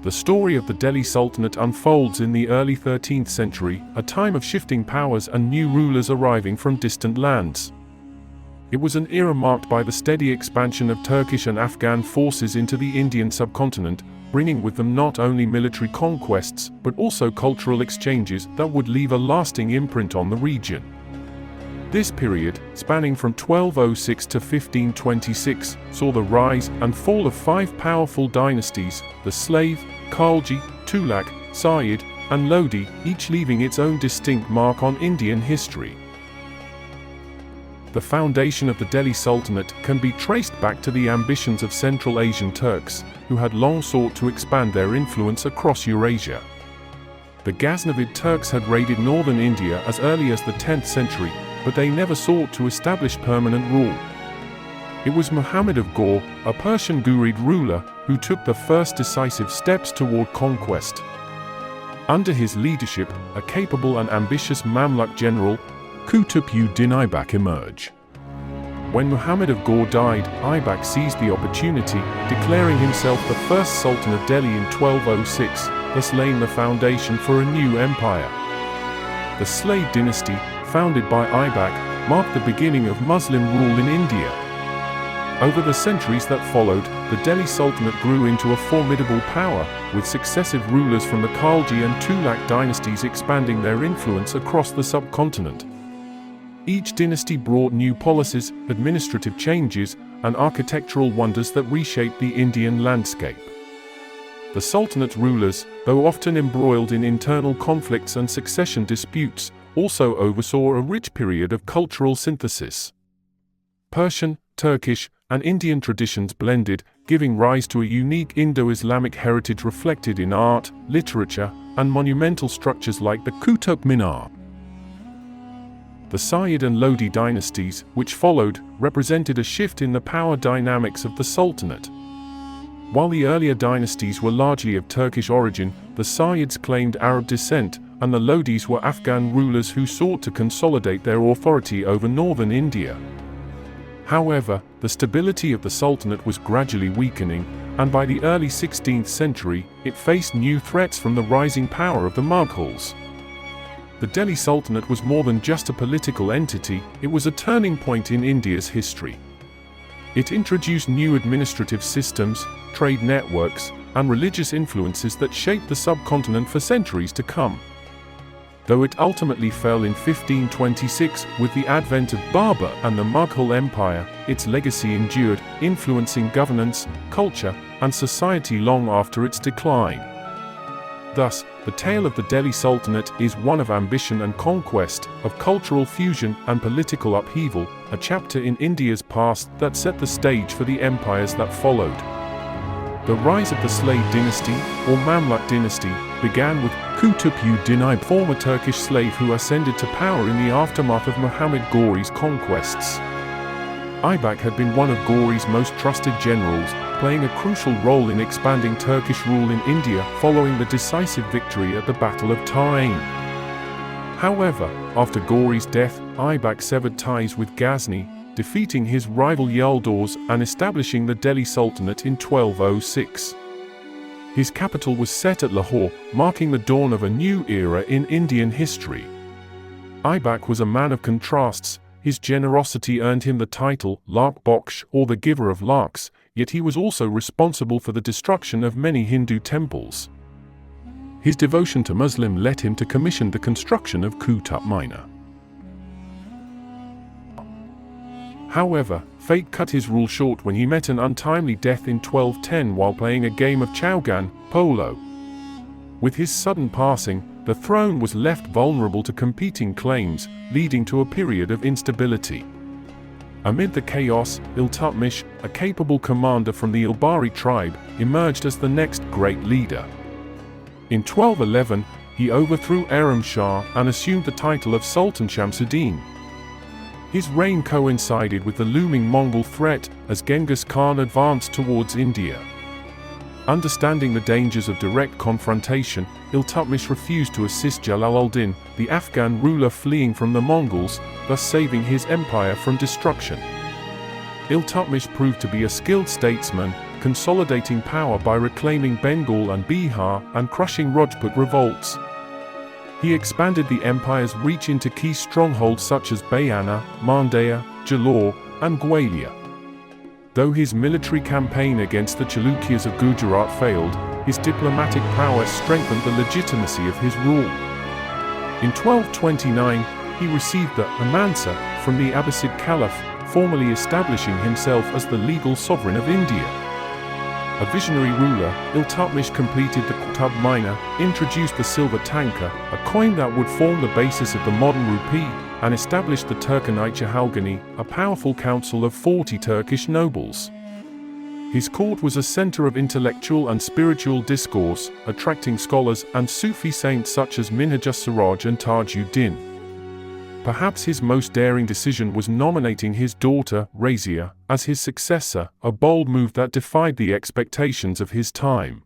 The story of the Delhi Sultanate unfolds in the early 13th century, a time of shifting powers and new rulers arriving from distant lands. It was an era marked by the steady expansion of Turkish and Afghan forces into the Indian subcontinent, bringing with them not only military conquests, but also cultural exchanges that would leave a lasting imprint on the region. This period, spanning from 1206 to 1526, saw the rise and fall of five powerful dynasties: the Slave, Khilji, Tughlaq, Sayyid, and Lodi, each leaving its own distinct mark on Indian history. The foundation of the Delhi Sultanate can be traced back to the ambitions of Central Asian Turks, who had long sought to expand their influence across Eurasia. The Ghaznavid Turks had raided northern India as early as the 10th century, but they never sought to establish permanent rule. It was Muhammad of Ghor, a Persian Ghurid ruler, who took the first decisive steps toward conquest. Under his leadership, a capable and ambitious Mamluk general, Qutb-ud-Din Aybak, emerged. When Muhammad of Ghor died, Aybak seized the opportunity, declaring himself the first Sultan of Delhi in 1206, thus laying the foundation for a new empire. The Sayyid dynasty, founded by Aybak, marked the beginning of Muslim rule in India. Over the centuries that followed, the Delhi Sultanate grew into a formidable power, with successive rulers from the Khilji and Tughlaq dynasties expanding their influence across the subcontinent. Each dynasty brought new policies, administrative changes, and architectural wonders that reshaped the Indian landscape. The Sultanate's rulers, though often embroiled in internal conflicts and succession disputes, also oversaw a rich period of cultural synthesis. Persian, Turkish, and Indian traditions blended, giving rise to a unique Indo-Islamic heritage reflected in art, literature, and monumental structures like the Qutb Minar. The Sayyid and Lodi dynasties, which followed, represented a shift in the power dynamics of the Sultanate. While the earlier dynasties were largely of Turkish origin, the Sayyids claimed Arab descent, and the Lodis were Afghan rulers who sought to consolidate their authority over northern India. However, the stability of the Sultanate was gradually weakening, and by the early 16th century, it faced new threats from the rising power of the Mughals. The Delhi Sultanate was more than just a political entity, it was a turning point in India's history. It introduced new administrative systems, trade networks, and religious influences that shaped the subcontinent for centuries to come. Though it ultimately fell in 1526 with the advent of Babur and the Mughal Empire, its legacy endured, influencing governance, culture, and society long after its decline. Thus, the tale of the Delhi Sultanate is one of ambition and conquest, of cultural fusion and political upheaval, a chapter in India's past that set the stage for the empires that followed. The rise of the Slave dynasty, or Mamluk dynasty, began with Qutb-ud-Din Aybak, former Turkish slave who ascended to power in the aftermath of Muhammad Ghori's conquests. Aybak had been one of Ghori's most trusted generals, playing a crucial role in expanding Turkish rule in India following the decisive victory at the Battle of Tarim. However, after Ghori's death, Aybak severed ties with Ghazni, defeating his rival Yildiz and establishing the Delhi Sultanate in 1206. His capital was set at Lahore, marking the dawn of a new era in Indian history. Aybak was a man of contrasts. His generosity earned him the title Lakh Bakhsh, or the giver of lakhs, yet he was also responsible for the destruction of many Hindu temples. His devotion to Muslim led him to commission the construction of Qutb Minar. However, fate cut his rule short when he met an untimely death in 1210 while playing a game of Chowgan, polo. With his sudden passing, the throne was left vulnerable to competing claims, leading to a period of instability. Amid the chaos, Iltutmish, a capable commander from the Ilbari tribe, emerged as the next great leader. In 1211, he overthrew Aram Shah and assumed the title of Sultan Shamsuddin. His reign coincided with the looming Mongol threat as Genghis Khan advanced towards India. Understanding the dangers of direct confrontation, Iltutmish refused to assist Jalal-ud-Din, the Afghan ruler fleeing from the Mongols, thus saving his empire from destruction. Iltutmish proved to be a skilled statesman, consolidating power by reclaiming Bengal and Bihar and crushing Rajput revolts. He expanded the empire's reach into key strongholds such as Bayana, Mandaya, Jalore, and Gwalior. Though his military campaign against the Chalukyas of Gujarat failed, his diplomatic prowess strengthened the legitimacy of his rule. In 1229, he received the Amansa from the Abbasid Caliph, formally establishing himself as the legal sovereign of India. A visionary ruler, Iltutmish completed the Qutub Minar, introduced the silver tanka, a coin that would form the basis of the modern rupee, and established the Turkanite Çahalgani, a powerful council of 40 Turkish nobles. His court was a center of intellectual and spiritual discourse, attracting scholars and Sufi saints such as Minhaj as-Siraj and Tajuddin. Perhaps his most daring decision was nominating his daughter, Razia, as his successor, a bold move that defied the expectations of his time.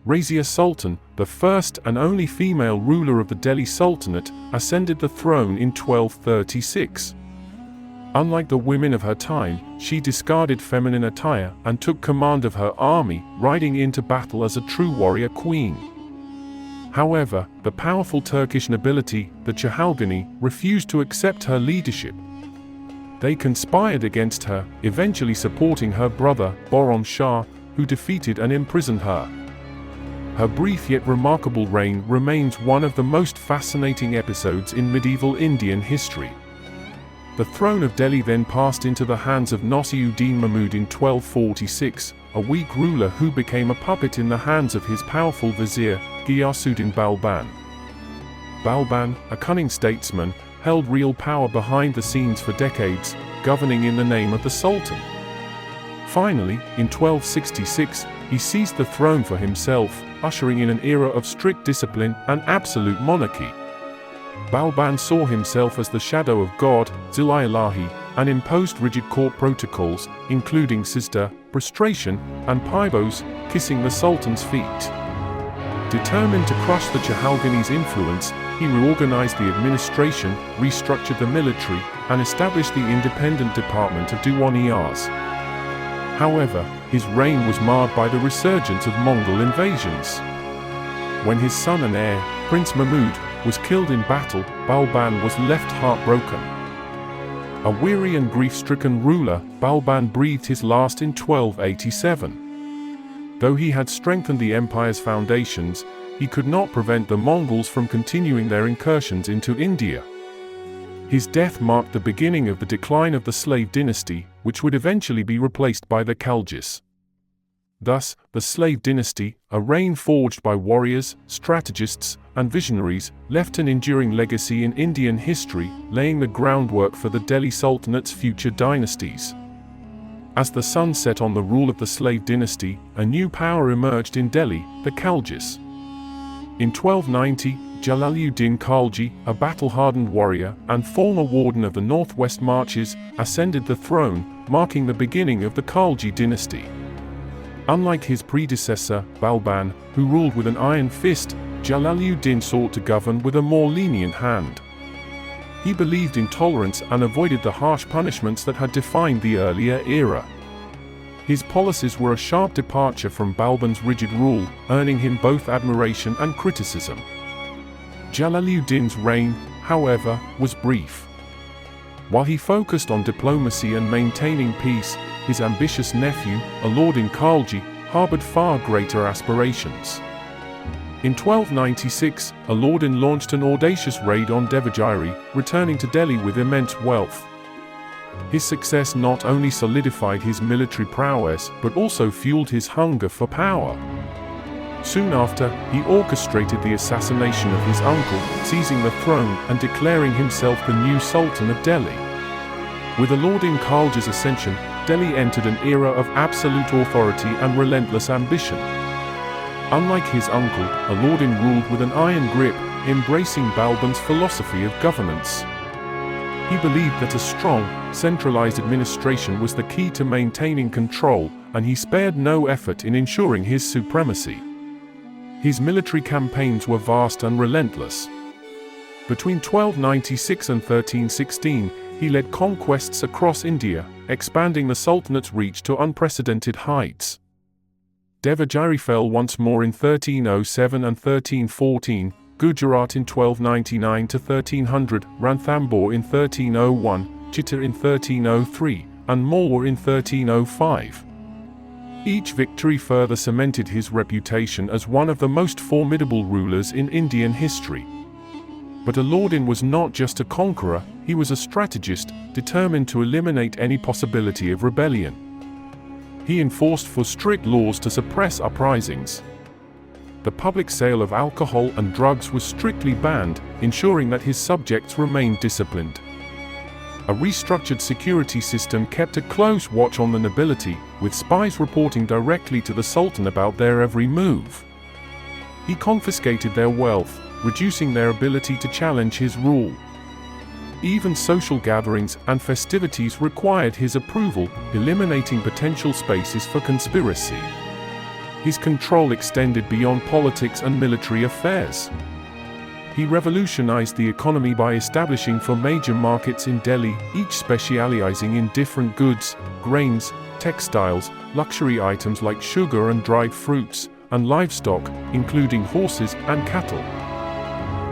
Razia Sultan, the first and only female ruler of the Delhi Sultanate, ascended the throne in 1236. Unlike the women of her time, she discarded feminine attire and took command of her army, riding into battle as a true warrior queen. However, the powerful Turkish nobility, the Çahalgani, refused to accept her leadership. They conspired against her, eventually supporting her brother, Boron Shah, who defeated and imprisoned her. Her brief yet remarkable reign remains one of the most fascinating episodes in medieval Indian history. The throne of Delhi then passed into the hands of Nasiruddin Mahmud in 1246, a weak ruler who became a puppet in the hands of his powerful vizier, Ghiyasuddin Balban. Balban, a cunning statesman, held real power behind the scenes for decades, governing in the name of the Sultan. Finally, in 1266, he seized the throne for himself, ushering in an era of strict discipline and absolute monarchy. Balban saw himself as the shadow of God, Zil-i-Ilahi, and imposed rigid court protocols, including Sizdah, prostration, and Paibos, kissing the Sultan's feet. Determined to crush the Çahalgani's influence, he reorganized the administration, restructured the military, and established the independent department of Diwaniyas. However, his reign was marred by the resurgence of Mongol invasions. When his son and heir, Prince Mahmud, was killed in battle, Balban was left heartbroken. A weary and grief-stricken ruler, Balban breathed his last in 1287. Though he had strengthened the empire's foundations, he could not prevent the Mongols from continuing their incursions into India. His death marked the beginning of the decline of the slave dynasty, which would eventually be replaced by the Khaljis. Thus, the slave dynasty, a reign forged by warriors, strategists, and visionaries, left an enduring legacy in Indian history, laying the groundwork for the Delhi Sultanate's future dynasties. As the sun set on the rule of the slave dynasty, a new power emerged in Delhi, the Khaljis. In 1290, Jalaluddin Khalji, a battle-hardened warrior and former warden of the Northwest Marches, ascended the throne, marking the beginning of the Khalji dynasty. Unlike his predecessor, Balban, who ruled with an iron fist, Jalaluddin sought to govern with a more lenient hand. He believed in tolerance and avoided the harsh punishments that had defined the earlier era. His policies were a sharp departure from Balban's rigid rule, earning him both admiration and criticism. Jalaluddin's reign, however, was brief. While he focused on diplomacy and maintaining peace, his ambitious nephew, Alauddin Khalji, harbored far greater aspirations. In 1296, Alauddin launched an audacious raid on Devagiri, returning to Delhi with immense wealth. His success not only solidified his military prowess but also fueled his hunger for power. Soon after, he orchestrated the assassination of his uncle, seizing the throne and declaring himself the new Sultan of Delhi. With Alauddin Khalji's ascension, Delhi entered an era of absolute authority and relentless ambition. Unlike his uncle, Alauddin ruled with an iron grip, embracing Balban's philosophy of governance. He believed that a strong, centralized administration was the key to maintaining control, and he spared no effort in ensuring his supremacy. His military campaigns were vast and relentless. Between 1296 and 1316, he led conquests across India, expanding the Sultanate's reach to unprecedented heights. Devagiri fell once more in 1307 and 1314, Gujarat in 1299 to 1300, Ranthambore in 1301, Chitta in 1303, and Malwa in 1305. Each victory further cemented his reputation as one of the most formidable rulers in Indian history. But Alauddin was not just a conqueror, he was a strategist, determined to eliminate any possibility of rebellion. He enforced strict laws to suppress uprisings. The public sale of alcohol and drugs was strictly banned, ensuring that his subjects remained disciplined. A restructured security system kept a close watch on the nobility, with spies reporting directly to the Sultan about their every move. He confiscated their wealth, reducing their ability to challenge his rule. Even social gatherings and festivities required his approval, eliminating potential spaces for conspiracy. His control extended beyond politics and military affairs. He revolutionized the economy by establishing 4 major markets in Delhi, each specializing in different goods, grains, textiles, luxury items like sugar and dried fruits, and livestock, including horses and cattle.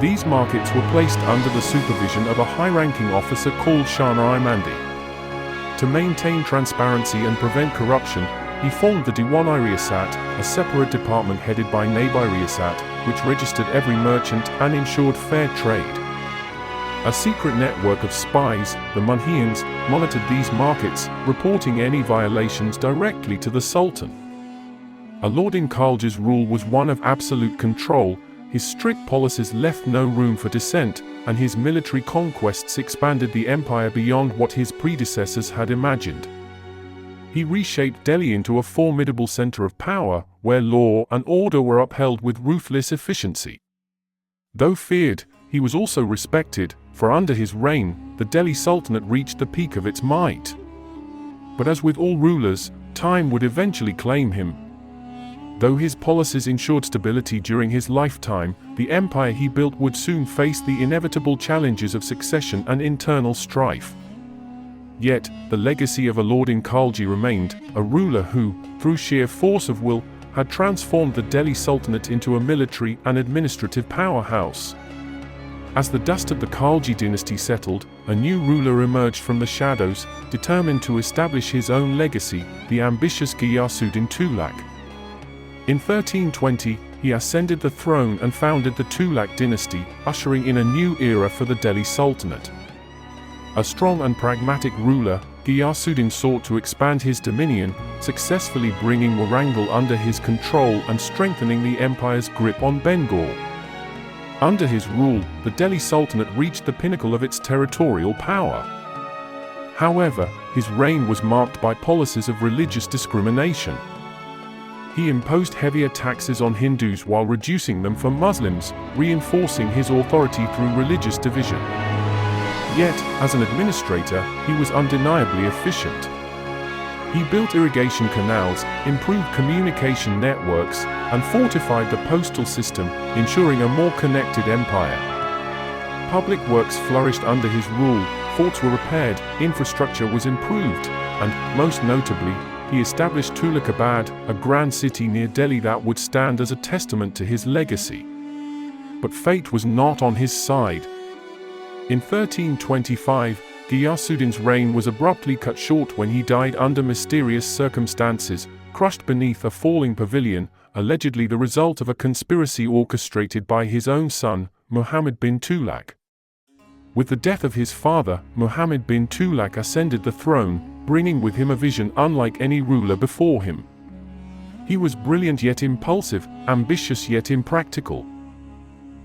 These markets were placed under the supervision of a high-ranking officer called Shana-i-Mandi. To maintain transparency and prevent corruption, he formed the Diwan-i-Riyasat, a separate department headed by Naib-i-Riyasat, which registered every merchant and ensured fair trade. A secret network of spies, the Munhians, monitored these markets, reporting any violations directly to the Sultan. Alauddin Khalji's rule was one of absolute control. His strict policies left no room for dissent, and his military conquests expanded the empire beyond what his predecessors had imagined. He reshaped Delhi into a formidable center of power, where law and order were upheld with ruthless efficiency. Though feared, he was also respected, for under his reign, the Delhi Sultanate reached the peak of its might. But as with all rulers, time would eventually claim him. Though his policies ensured stability during his lifetime, the empire he built would soon face the inevitable challenges of succession and internal strife. Yet, the legacy of Alauddin Khalji remained, a ruler who, through sheer force of will, had transformed the Delhi Sultanate into a military and administrative powerhouse. As the dust of the Khalji dynasty settled, a new ruler emerged from the shadows, determined to establish his own legacy, the ambitious Ghiyasuddin Tughlaq. In 1320, he ascended the throne and founded the Tughlaq dynasty, ushering in a new era for the Delhi Sultanate. A strong and pragmatic ruler, Ghiyasuddin sought to expand his dominion, successfully bringing Warangal under his control and strengthening the empire's grip on Bengal. Under his rule, the Delhi Sultanate reached the pinnacle of its territorial power. However, his reign was marked by policies of religious discrimination. He imposed heavier taxes on Hindus while reducing them for Muslims, reinforcing his authority through religious division. Yet, as an administrator, he was undeniably efficient. He built irrigation canals, improved communication networks, and fortified the postal system, ensuring a more connected empire. Public works flourished under his rule, forts were repaired, infrastructure was improved, and, most notably, he established Tughlaqabad, a grand city near Delhi that would stand as a testament to his legacy. But fate was not on his side. In 1325, Ghiyasuddin's reign was abruptly cut short when he died under mysterious circumstances, crushed beneath a falling pavilion, allegedly the result of a conspiracy orchestrated by his own son, Muhammad bin Tughlaq. With the death of his father, Muhammad bin Tughlaq ascended the throne, bringing with him a vision unlike any ruler before him. He was brilliant yet impulsive, ambitious yet impractical.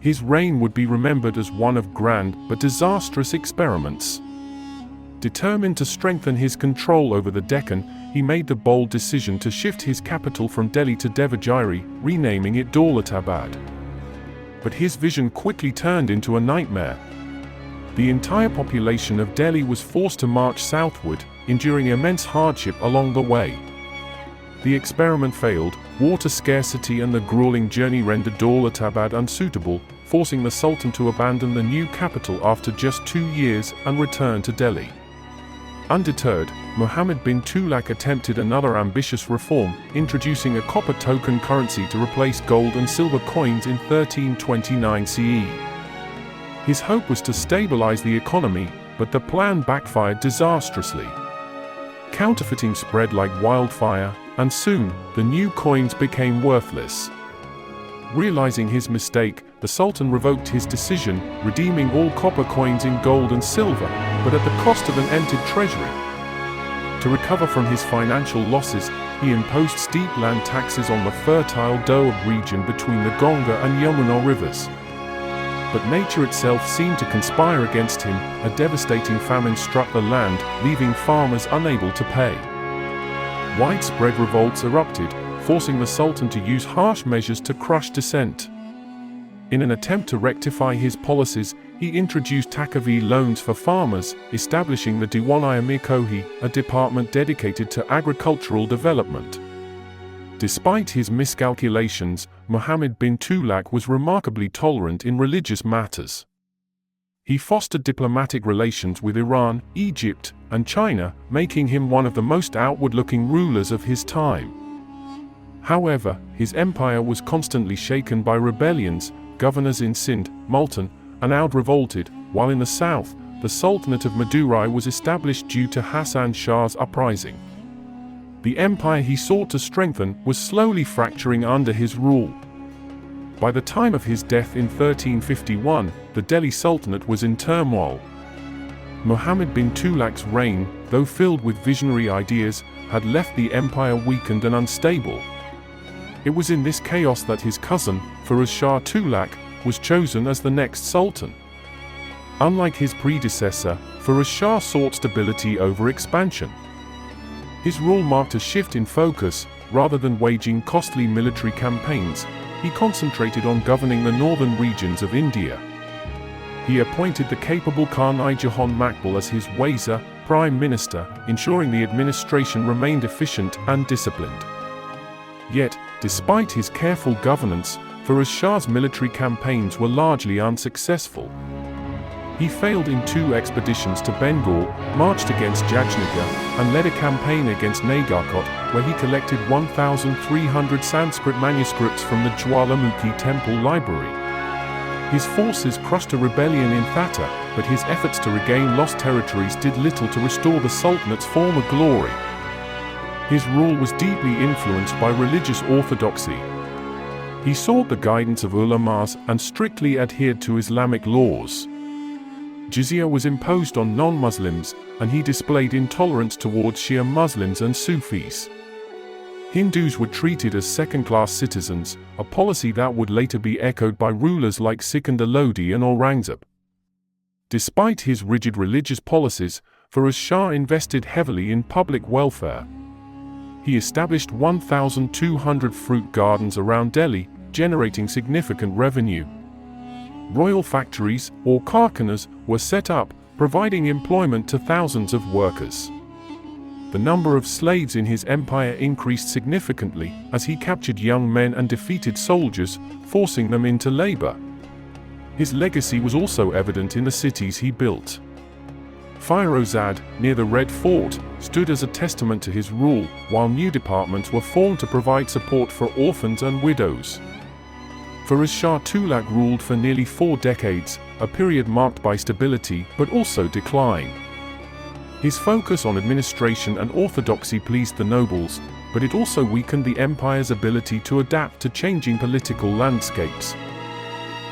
His reign would be remembered as one of grand but disastrous experiments. Determined to strengthen his control over the Deccan, he made the bold decision to shift his capital from Delhi to Devagiri, renaming it Daulatabad. But his vision quickly turned into a nightmare. The entire population of Delhi was forced to march southward, enduring immense hardship along the way. The experiment failed, water scarcity and the grueling journey rendered Daulatabad unsuitable, forcing the Sultan to abandon the new capital after just 2 years and return to Delhi. Undeterred, Muhammad bin Tughlaq attempted another ambitious reform, introducing a copper token currency to replace gold and silver coins in 1329 CE. His hope was to stabilize the economy, but the plan backfired disastrously. Counterfeiting spread like wildfire, and soon, the new coins became worthless. Realizing his mistake, the Sultan revoked his decision, redeeming all copper coins in gold and silver, but at the cost of an emptied treasury. To recover from his financial losses, he imposed steep land taxes on the fertile Doab region between the Ganga and Yamuna rivers. But nature itself seemed to conspire against him. A devastating famine struck the land, leaving farmers unable to pay. Widespread revolts erupted, forcing the Sultan to use harsh measures to crush dissent. In an attempt to rectify his policies, he introduced Takavi loans for farmers, establishing the Diwan-i-Amir Kohi, a department dedicated to agricultural development. Despite his miscalculations, Muhammad bin Tughlaq was remarkably tolerant in religious matters. He fostered diplomatic relations with Iran, Egypt, and China, making him one of the most outward-looking rulers of his time. However, his empire was constantly shaken by rebellions. Governors in Sindh, Multan, and Oudh revolted, while in the south, the Sultanate of Madurai was established due to Hassan Shah's uprising. The empire he sought to strengthen was slowly fracturing under his rule. By the time of his death in 1351, the Delhi Sultanate was in turmoil. Muhammad bin Tughlaq's reign, though filled with visionary ideas, had left the empire weakened and unstable. It was in this chaos that his cousin, Firuz Shah Tughlaq, was chosen as the next sultan. Unlike his predecessor, Firuz Shah sought stability over expansion. His rule marked a shift in focus. Rather than waging costly military campaigns, he concentrated on governing the northern regions of India. He appointed the capable Khan-i Jahan Makbul as his Wazir, prime minister, ensuring the administration remained efficient and disciplined. Yet, despite his careful governance, Firuz Shah's military campaigns were largely unsuccessful. He failed in 2 expeditions to Bengal, marched against Jajnagar, and led a campaign against Nagarkot, where he collected 1,300 Sanskrit manuscripts from the Jwalamukhi temple library. His forces crushed a rebellion in Thatta, but his efforts to regain lost territories did little to restore the Sultanate's former glory. His rule was deeply influenced by religious orthodoxy. He sought the guidance of ulamas and strictly adhered to Islamic laws. Jizya was imposed on non-Muslims, and he displayed intolerance towards Shia Muslims and Sufis. Hindus were treated as second-class citizens, a policy that would later be echoed by rulers like Sikandar Lodi and Aurangzeb. Despite his rigid religious policies, Firuz Shah invested heavily in public welfare. He established 1,200 fruit gardens around Delhi, generating significant revenue. Royal factories, or karkhanas, were set up, providing employment to thousands of workers. The number of slaves in his empire increased significantly as he captured young men and defeated soldiers, forcing them into labor. His legacy was also evident in the cities he built. Firozad, near the Red Fort, stood as a testament to his rule, while new departments were formed to provide support for orphans and widows. Firuz Shah Tughlaq ruled for nearly 4 decades, a period marked by stability but also decline. His focus on administration and orthodoxy pleased the nobles, but it also weakened the empire's ability to adapt to changing political landscapes.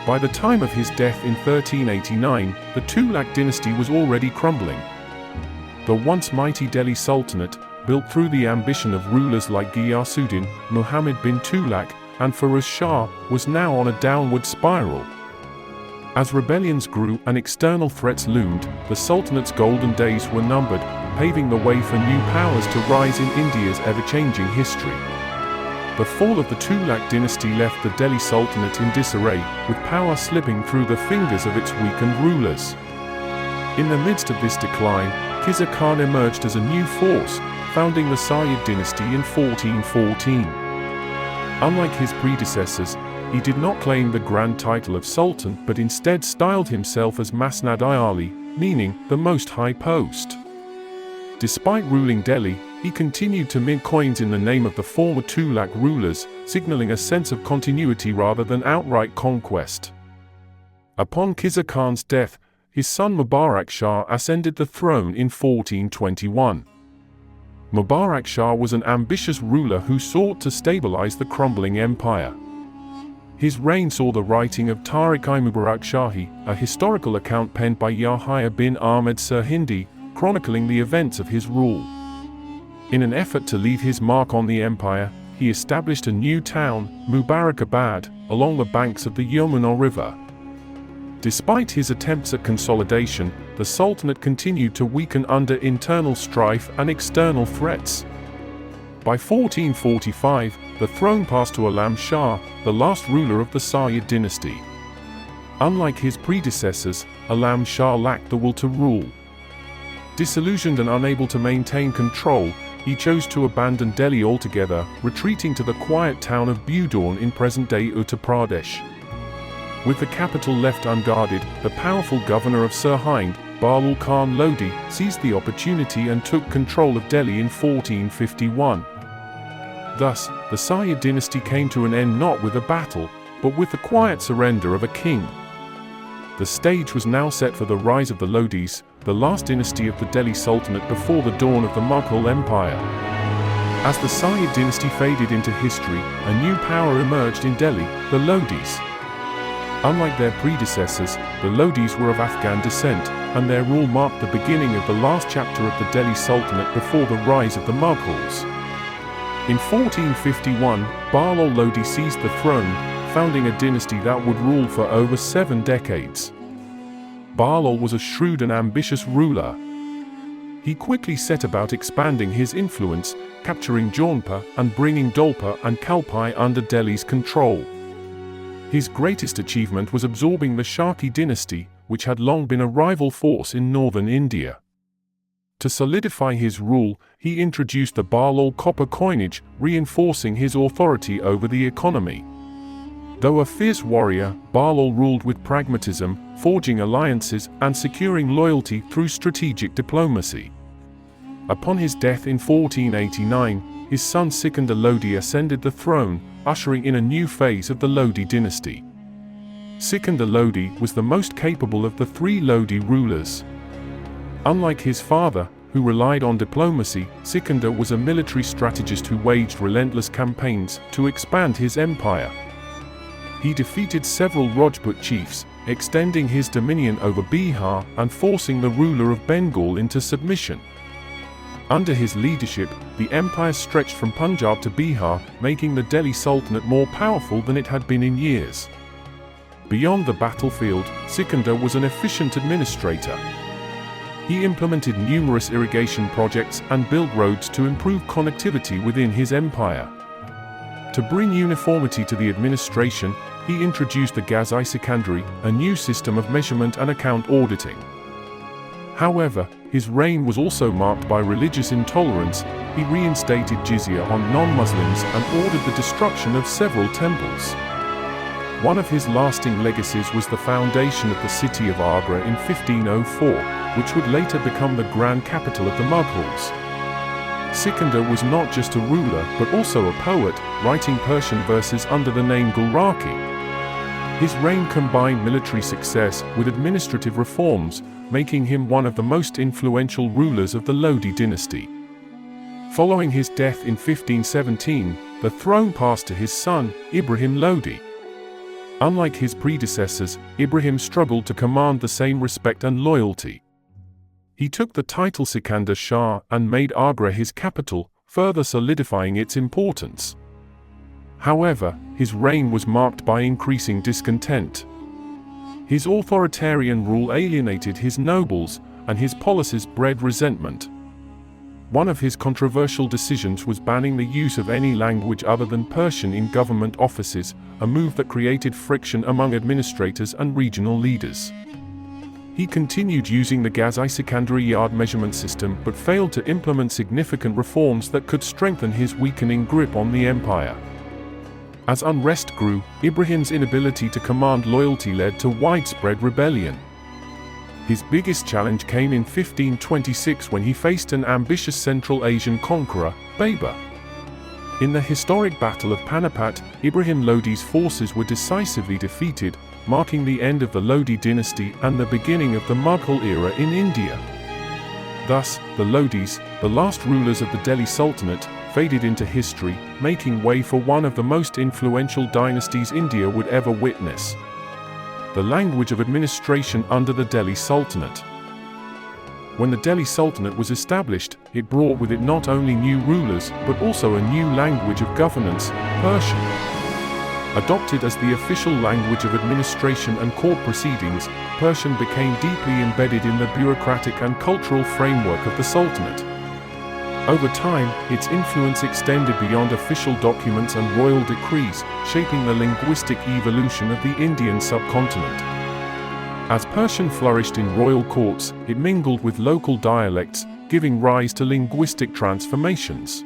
By the time of his death in 1389, the Tughlaq dynasty was already crumbling. The once mighty Delhi Sultanate, built through the ambition of rulers like Ghiyasuddin, Muhammad bin Tughlaq, and Firuz Shah, was now on a downward spiral. As rebellions grew and external threats loomed, the Sultanate's golden days were numbered, paving the way for new powers to rise in India's ever-changing history. The fall of the Tughlaq dynasty left the Delhi Sultanate in disarray, with power slipping through the fingers of its weakened rulers. In the midst of this decline, Khiza Khan emerged as a new force, founding the Sayyid dynasty in 1414. Unlike his predecessors, he did not claim the grand title of Sultan but instead styled himself as Masnad-i-Ali, meaning the Most High Post. Despite ruling Delhi, he continued to mint coins in the name of the former tughlaq rulers, signaling a sense of continuity rather than outright conquest. Upon Khiza Khan's death, his son Mubarak Shah ascended the throne in 1421. Mubarak Shah was an ambitious ruler who sought to stabilize the crumbling empire. His reign saw the writing of Tariq-i-Mubarak Shahi, a historical account penned by Yahya bin Ahmed Sirhindi, chronicling the events of his rule. In an effort to leave his mark on the empire, he established a new town, Mubarakabad, along the banks of the Yamuna River. Despite his attempts at consolidation, the Sultanate continued to weaken under internal strife and external threats. By 1445, the throne passed to Alam Shah, the last ruler of the Sayyid dynasty. Unlike his predecessors, Alam Shah lacked the will to rule. Disillusioned and unable to maintain control, he chose to abandon Delhi altogether, retreating to the quiet town of Budaun in present-day Uttar Pradesh. With the capital left unguarded, the powerful governor of Sirhind, Bahlul Khan Lodi, seized the opportunity and took control of Delhi in 1451. Thus, the Sayyid dynasty came to an end not with a battle, but with the quiet surrender of a king. The stage was now set for the rise of the Lodis, the last dynasty of the Delhi Sultanate before the dawn of the Mughal Empire. As the Sayyid dynasty faded into history, a new power emerged in Delhi, the Lodis. Unlike their predecessors, the Lodis were of Afghan descent, and their rule marked the beginning of the last chapter of the Delhi Sultanate before the rise of the Mughals. In 1451, Bahlul Lodi seized the throne, founding a dynasty that would rule for over 7 decades. Bahlul was a shrewd and ambitious ruler. He quickly set about expanding his influence, capturing Jaunpur and bringing Dholpur and Kalpai under Delhi's control. His greatest achievement was absorbing the Shaki dynasty, which had long been a rival force in northern India. To solidify his rule, he introduced the Bahlul copper coinage, reinforcing his authority over the economy. Though a fierce warrior, Bahlul ruled with pragmatism, forging alliances and securing loyalty through strategic diplomacy. Upon his death in 1489, his son Sikandar Lodi ascended the throne, ushering in a new phase of the Lodi dynasty. Sikandar Lodi was the most capable of the 3 Lodi rulers. Unlike his father, who relied on diplomacy, Sikandar was a military strategist who waged relentless campaigns to expand his empire. He defeated several Rajput chiefs, extending his dominion over Bihar and forcing the ruler of Bengal into submission. Under his leadership, the empire stretched from Punjab to Bihar, making the Delhi Sultanate more powerful than it had been in years. Beyond the battlefield, Sikandar was an efficient administrator. He implemented numerous irrigation projects and built roads to improve connectivity within his empire. To bring uniformity to the administration, he introduced the Ghaz-i-Sikandari, a new system of measurement and account auditing. However, his reign was also marked by religious intolerance. He reinstated jizya on non-Muslims and ordered the destruction of several temples. One of his lasting legacies was the foundation of the city of Agra in 1504, which would later become the grand capital of the Mughals. Sikandar was not just a ruler but also a poet, writing Persian verses under the name Gulraki. His reign combined military success with administrative reforms, making him one of the most influential rulers of the Lodi dynasty. Following his death in 1517, the throne passed to his son, Ibrahim Lodi. Unlike his predecessors, Ibrahim struggled to command the same respect and loyalty. He took the title Sikandar Shah and made Agra his capital, further solidifying its importance. However, his reign was marked by increasing discontent. His authoritarian rule alienated his nobles, and his policies bred resentment. One of his controversial decisions was banning the use of any language other than Persian in government offices, a move that created friction among administrators and regional leaders. He continued using the Ghaz-i-Sikandari yard measurement system but failed to implement significant reforms that could strengthen his weakening grip on the empire. As unrest grew, Ibrahim's inability to command loyalty led to widespread rebellion. His biggest challenge came in 1526 when he faced an ambitious Central Asian conqueror, Babur. In the historic Battle of Panipat, Ibrahim Lodi's forces were decisively defeated, marking the end of the Lodi dynasty and the beginning of the Mughal era in India. Thus, the Lodis, the last rulers of the Delhi Sultanate, faded into history, making way for one of the most influential dynasties India would ever witness. The language of administration under the Delhi Sultanate. When the Delhi Sultanate was established, it brought with it not only new rulers, but also a new language of governance, Persian. Adopted as the official language of administration and court proceedings, Persian became deeply embedded in the bureaucratic and cultural framework of the Sultanate. Over time, its influence extended beyond official documents and royal decrees, shaping the linguistic evolution of the Indian subcontinent. As Persian flourished in royal courts, it mingled with local dialects, giving rise to linguistic transformations.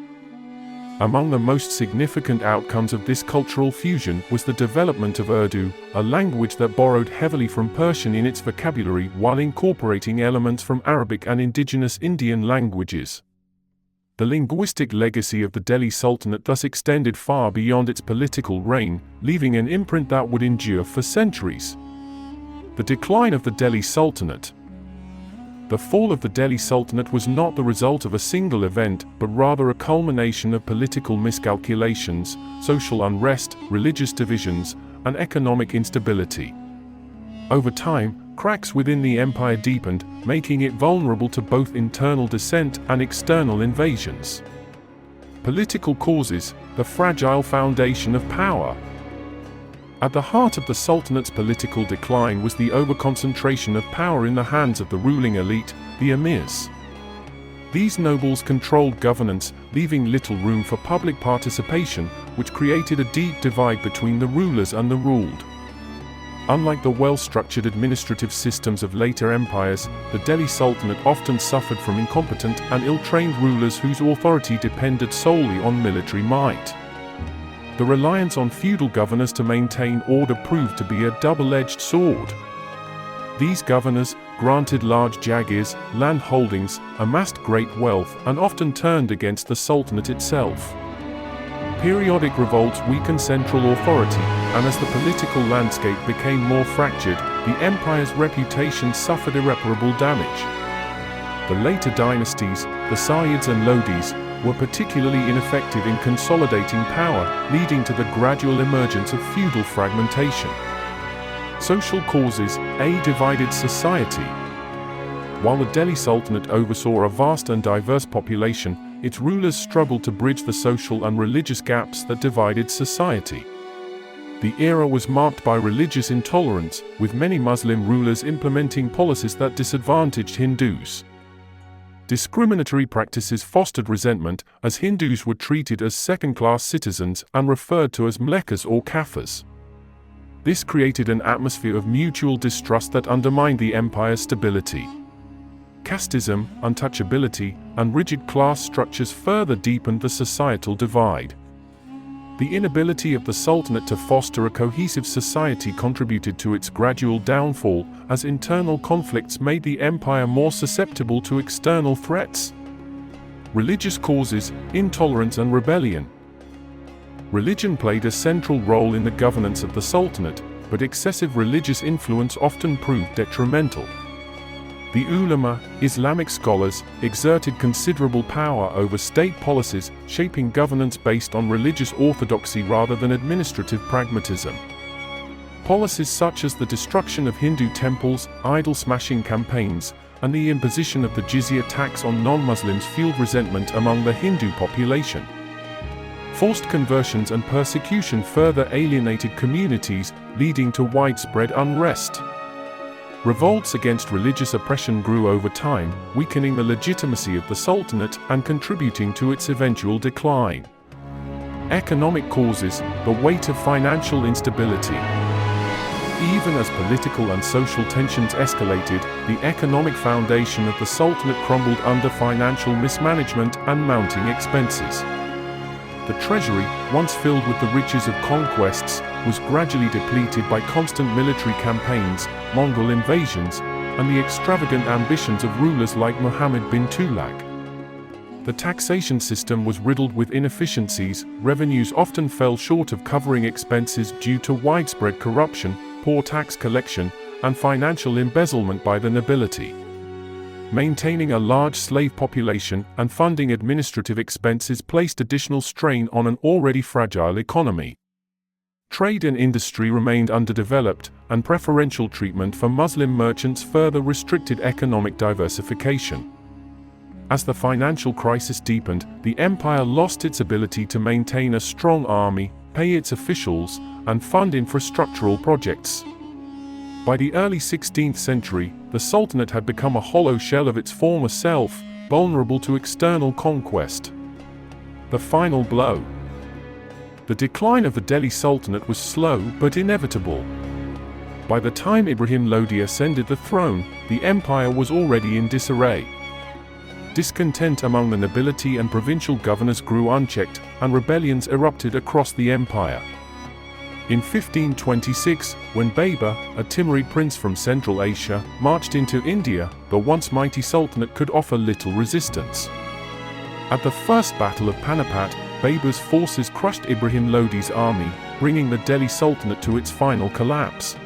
Among the most significant outcomes of this cultural fusion was the development of Urdu, a language that borrowed heavily from Persian in its vocabulary while incorporating elements from Arabic and indigenous Indian languages. The linguistic legacy of the Delhi Sultanate thus extended far beyond its political reign, leaving an imprint that would endure for centuries. The decline of the Delhi Sultanate. The fall of the Delhi Sultanate was not the result of a single event, but rather a culmination of political miscalculations, social unrest, religious divisions, and economic instability. Over time, cracks within the empire deepened, making it vulnerable to both internal dissent and external invasions. Political causes, the fragile foundation of power. At the heart of the Sultanate's political decline was the overconcentration of power in the hands of the ruling elite, the emirs. These nobles controlled governance, leaving little room for public participation, which created a deep divide between the rulers and the ruled. Unlike the well-structured administrative systems of later empires, the Delhi Sultanate often suffered from incompetent and ill-trained rulers whose authority depended solely on military might. The reliance on feudal governors to maintain order proved to be a double-edged sword. These governors, granted large jagirs, land holdings, amassed great wealth, and often turned against the Sultanate itself. Periodic revolts weakened central authority, and as the political landscape became more fractured, the empire's reputation suffered irreparable damage. The later dynasties, the sayyids and lodis, were particularly ineffective in consolidating power, leading to the gradual emergence of feudal fragmentation. Social causes, a divided society. While the Delhi Sultanate oversaw a vast and diverse population, its rulers struggled to bridge the social and religious gaps that divided society. The era was marked by religious intolerance, with many Muslim rulers implementing policies that disadvantaged Hindus. Discriminatory practices fostered resentment, as Hindus were treated as second-class citizens and referred to as mlekas or kafirs. This created an atmosphere of mutual distrust that undermined the empire's stability. Casteism, untouchability, and rigid class structures further deepened the societal divide. The inability of the Sultanate to foster a cohesive society contributed to its gradual downfall, as internal conflicts made the empire more susceptible to external threats. Religious causes, intolerance and rebellion. Religion played a central role in the governance of the Sultanate, but excessive religious influence often proved detrimental. The ulama, Islamic scholars, exerted considerable power over state policies, shaping governance based on religious orthodoxy rather than administrative pragmatism. Policies such as the destruction of Hindu temples, idol-smashing campaigns, and the imposition of the jizya tax on non-Muslims fueled resentment among the Hindu population. Forced conversions and persecution further alienated communities, leading to widespread unrest. Revolts against religious oppression grew over time, weakening the legitimacy of the Sultanate and contributing to its eventual decline. Economic causes, the weight of financial instability. Even as political and social tensions escalated, the economic foundation of the Sultanate crumbled under financial mismanagement and mounting expenses. The treasury, once filled with the riches of conquests, was gradually depleted by constant military campaigns, Mongol invasions, and the extravagant ambitions of rulers like Muhammad bin Tughlaq. The taxation system was riddled with inefficiencies, revenues often fell short of covering expenses due to widespread corruption, poor tax collection, and financial embezzlement by the nobility. Maintaining a large slave population and funding administrative expenses placed additional strain on an already fragile economy. Trade and industry remained underdeveloped, and preferential treatment for Muslim merchants further restricted economic diversification. As the financial crisis deepened, the empire lost its ability to maintain a strong army, pay its officials, and fund infrastructural projects. By the early 16th century, the Sultanate had become a hollow shell of its former self, vulnerable to external conquest. The final blow. The decline of the Delhi Sultanate was slow but inevitable. By the time Ibrahim Lodi ascended the throne, the empire was already in disarray. Discontent among the nobility and provincial governors grew unchecked, and rebellions erupted across the empire. In 1526, when Baber, a Timurid prince from Central Asia, marched into India, the once mighty Sultanate could offer little resistance. At the First Battle of Panipat, Baber's forces crushed Ibrahim Lodi's army, bringing the Delhi Sultanate to its final collapse.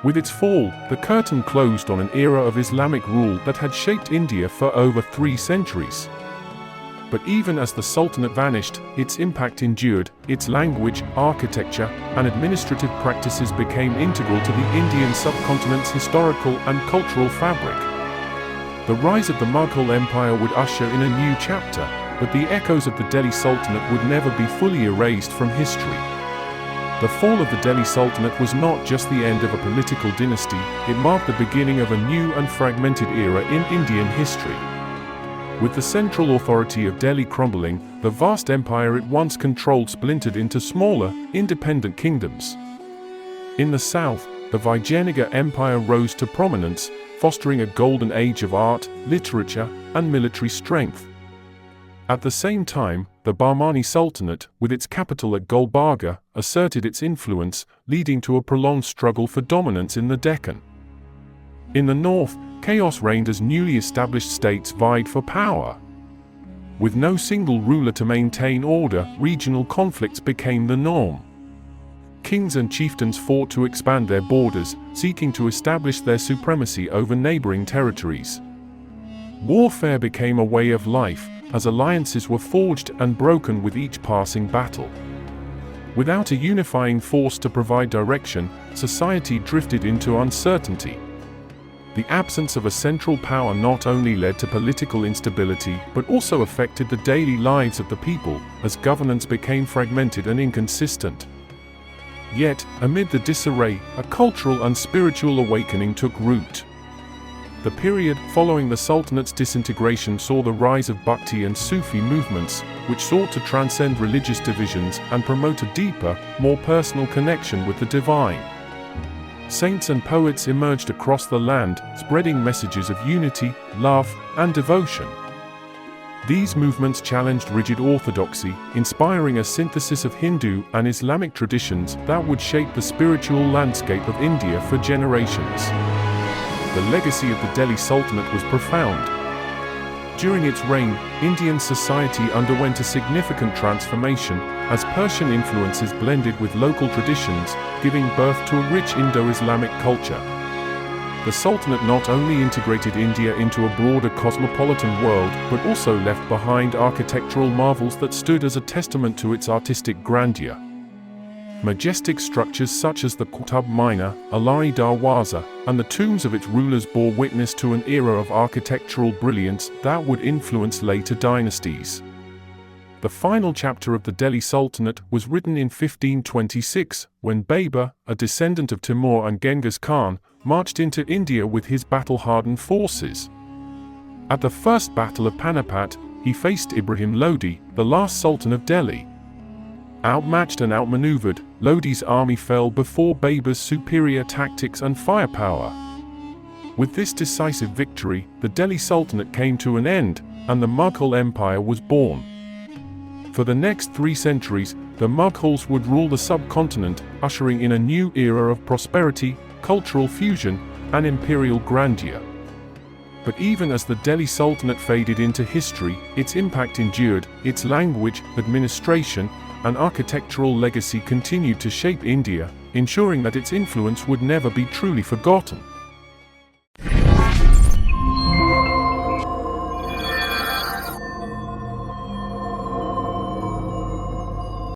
With its fall, the curtain closed on an era of Islamic rule that had shaped India for over 3 centuries. But even as the Sultanate vanished, its impact endured. Its language, architecture, and administrative practices became integral to the Indian subcontinent's historical and cultural fabric. The rise of the Mughal Empire would usher in a new chapter, but the echoes of the Delhi Sultanate would never be fully erased from history. The fall of the Delhi Sultanate was not just the end of a political dynasty, it marked the beginning of a new and fragmented era in Indian history. With the central authority of Delhi crumbling, the vast empire it once controlled splintered into smaller, independent kingdoms. In the south, the Vijayanagara Empire rose to prominence, fostering a golden age of art, literature, and military strength. At the same time, the Bahmani Sultanate, with its capital at Gulbarga, asserted its influence, leading to a prolonged struggle for dominance in the Deccan. In the north, chaos reigned as newly established states vied for power. With no single ruler to maintain order, regional conflicts became the norm. Kings and chieftains fought to expand their borders, seeking to establish their supremacy over neighboring territories. Warfare became a way of life, as alliances were forged and broken with each passing battle. Without a unifying force to provide direction, society drifted into uncertainty. The absence of a central power not only led to political instability but also affected the daily lives of the people, as governance became fragmented and inconsistent. Yet, amid the disarray, a cultural and spiritual awakening took root. The period following the Sultanate's disintegration saw the rise of Bhakti and Sufi movements, which sought to transcend religious divisions and promote a deeper, more personal connection with the divine. Saints and poets emerged across the land, spreading messages of unity, love, and devotion. These movements challenged rigid orthodoxy, inspiring a synthesis of Hindu and Islamic traditions that would shape the spiritual landscape of India for generations. The legacy of the Delhi Sultanate was profound. During its reign, Indian society underwent a significant transformation, as Persian influences blended with local traditions, giving birth to a rich Indo-Islamic culture. The Sultanate not only integrated India into a broader cosmopolitan world, but also left behind architectural marvels that stood as a testament to its artistic grandeur. Majestic structures such as the Qutub Minar, Alari Darwaza, and the tombs of its rulers bore witness to an era of architectural brilliance that would influence later dynasties. The final chapter of the Delhi Sultanate was written in 1526, when Baber, a descendant of Timur and Genghis Khan, marched into India with his battle-hardened forces. At the First Battle of Panipat, he faced Ibrahim Lodi, the last Sultan of Delhi. Outmatched and outmaneuvered, Lodi's army fell before Baber's superior tactics and firepower. With this decisive victory, the Delhi Sultanate came to an end, and the Mughal Empire was born. For the next 3 centuries, the Mughals would rule the subcontinent, ushering in a new era of prosperity, cultural fusion, and imperial grandeur. But even as the Delhi Sultanate faded into history, its impact endured, its language, administration, and architectural legacy continued to shape India, ensuring that its influence would never be truly forgotten.